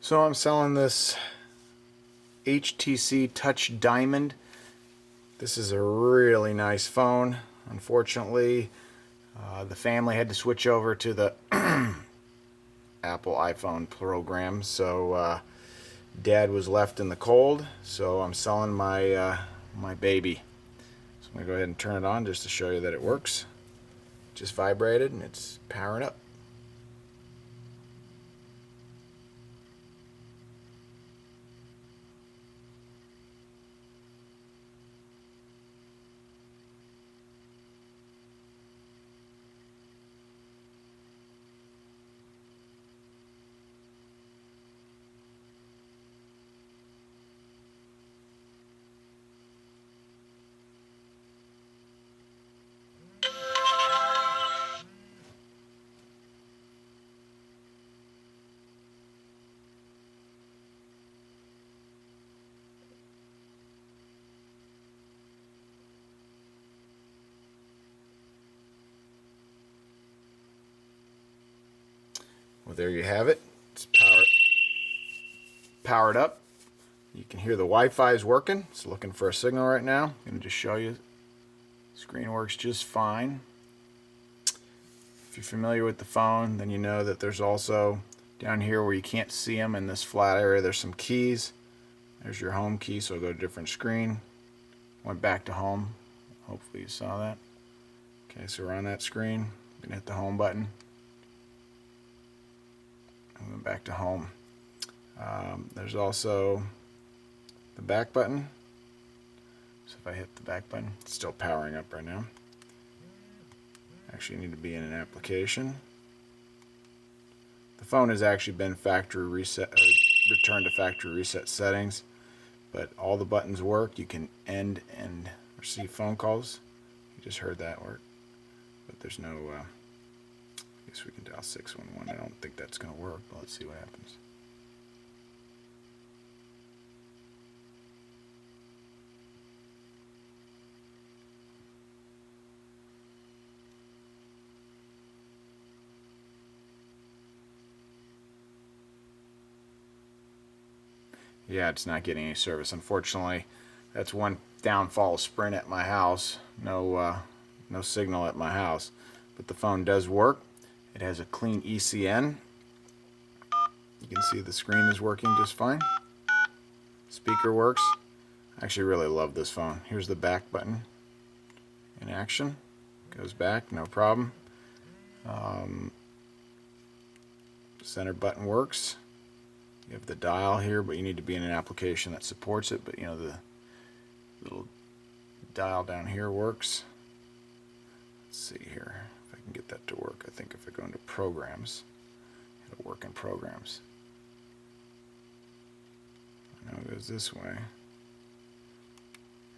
So I'm selling this HTC Touch Diamond. This is a really nice phone. Unfortunately, the family had to switch over to the Apple iPhone program, so Dad was left in the cold. So I'm selling my baby. So I'm gonna go ahead and turn it on just to show you that it works. Just vibrated and it's powering up. Well, there you have it. It's powered up. You can hear the Wi-Fi is working. It's looking for a signal right now. I'm going to just show you. Screen works just fine. If you're familiar with the phone, then you know that there's also down here where you can't see them in this flat area, there's some keys. There's your home key, so I'll go to a different screen. Went back to home. Hopefully you saw that. Okay, so we're on that screen. I'm going to hit the home button. I went back to home. There's also the back button. So if I hit the back button, it's still powering up right now. Actually, you need to be in an application. The phone has actually been factory reset, or returned to factory reset settings, but all the buttons work. You can end and receive phone calls. You just heard that work, but there's no. I guess we can dial 611. I don't think that's going to work, but let's see what happens. Yeah, it's not getting any service. Unfortunately, that's one downfall of Sprint at my house. No signal at my house, but the phone does work. It has a clean ECN. You can see the screen is working just fine. Speaker works. I actually really love this phone. Here's the back button in action. Goes back, no problem. Center button works. You have the dial here, but you need to be in an application that supports it. But you know, the little dial down here works. Let's see here if I can get that to work. I think if I go into programs, it'll work in programs. I know it goes this way.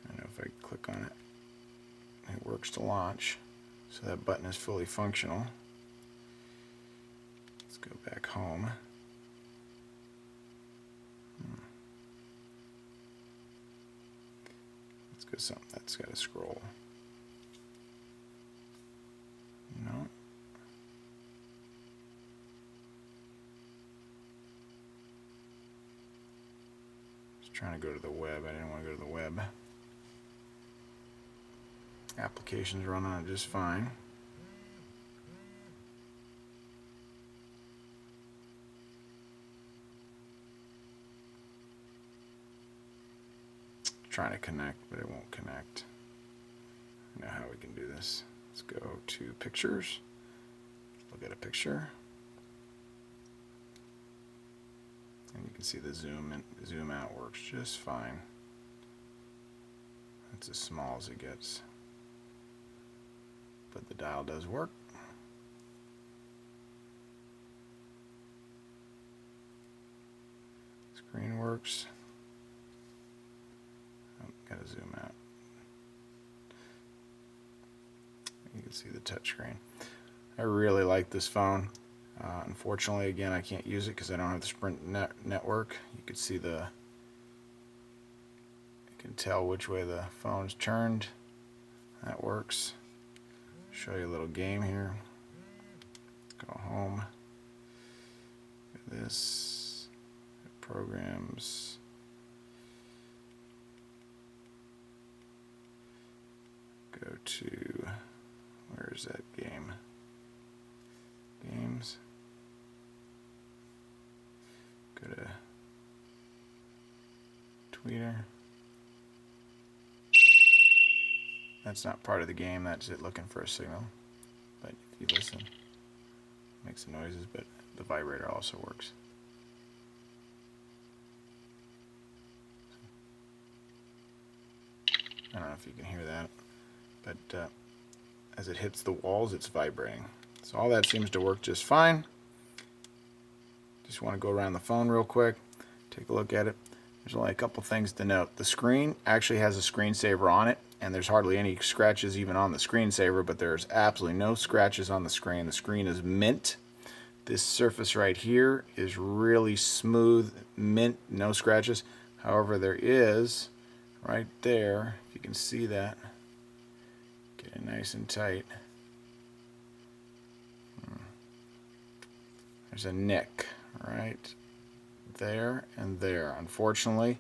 I know if I click on it, it works to launch. So that button is fully functional. Let's go back home. Let's go something that's got to scroll. No. Just trying to go to the web. I didn't want to go to the web. Applications run on it just fine. Trying to connect, but it won't connect. I know how we can do this. Let's go to pictures. Look at a picture. And you can see the zoom in, zoom out works just fine. That's as small as it gets. But the dial does work. Screen works. Gotta zoom out. You can see the touchscreen. I really like this phone. Unfortunately, again, I can't use it because I don't have the Sprint network. You can see you can tell which way the phone's turned. That works. Show you a little game here. Go home. This. programs. Go to, where is that game? Games. Go to tweeter. That's not part of the game, that's it looking for a signal. But if you listen, it makes some noises, but the vibrator also works. I don't know if you can hear that, but as it hits the walls, it's vibrating. So all that seems to work just fine. Just want to go around the phone real quick, take a look at it. There's only a couple things to note. The screen actually has a screensaver on it, and there's hardly any scratches even on the screensaver, but there's absolutely no scratches on the screen. The screen is mint. This surface right here is really smooth, mint, no scratches. However, there is right there, if you can see that, get it nice and tight. There's a nick right there and there. Unfortunately,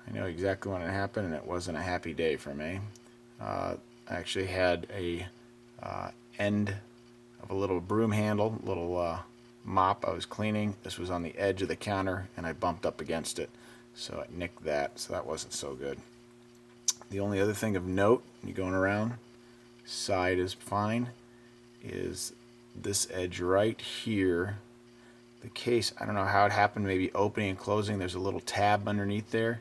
I know exactly when it happened, and it wasn't a happy day for me. I actually had a end of a little broom handle, little mop I was cleaning. This was on the edge of the counter, and I bumped up against it, so it nicked that, so that wasn't so good. The only other thing of note, you're going around, side is fine, is this edge right here. The case, I don't know how it happened, maybe opening and closing. There's a little tab underneath there,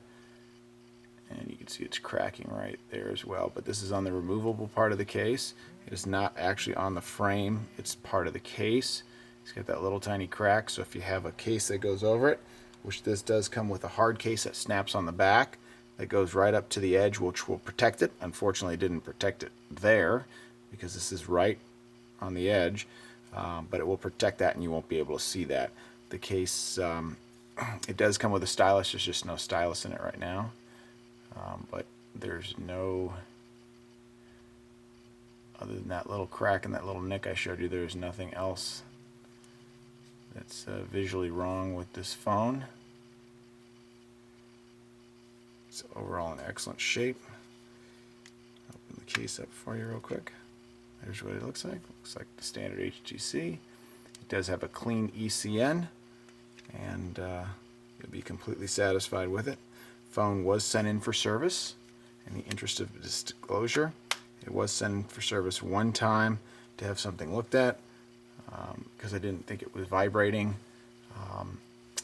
and you can see it's cracking right there as well. But this is on the removable part of the case. It is not actually on the frame, it's part of the case. It's got that little tiny crack, so if you have a case that goes over it, which this does come with a hard case that snaps on the back, that goes right up to the edge, which will protect it. Unfortunately, it didn't protect it there because this is right on the edge, but it will protect that and you won't be able to see that. The case, it does come with a stylus. There's just no stylus in it right now, but there's no, other than that little crack and that little nick I showed you, there's nothing else that's visually wrong with this phone. It's overall in excellent shape. Open the case up for you real quick. There's what it looks like. Looks like the standard HTC. It does have a clean ECN, and you'll be completely satisfied with it. Phone was sent in for service. In the interest of disclosure, it was sent in for service one time to have something looked at because I didn't think it was vibrating,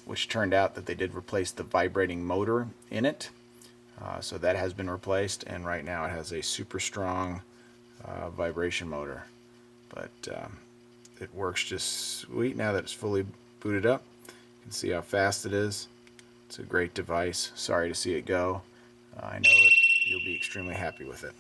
which turned out that they did replace the vibrating motor in it. So that has been replaced, and right now it has a super strong vibration motor, but it works just sweet now that it's fully booted up. You can see how fast it is. It's a great device. Sorry to see it go. I know that you'll be extremely happy with it.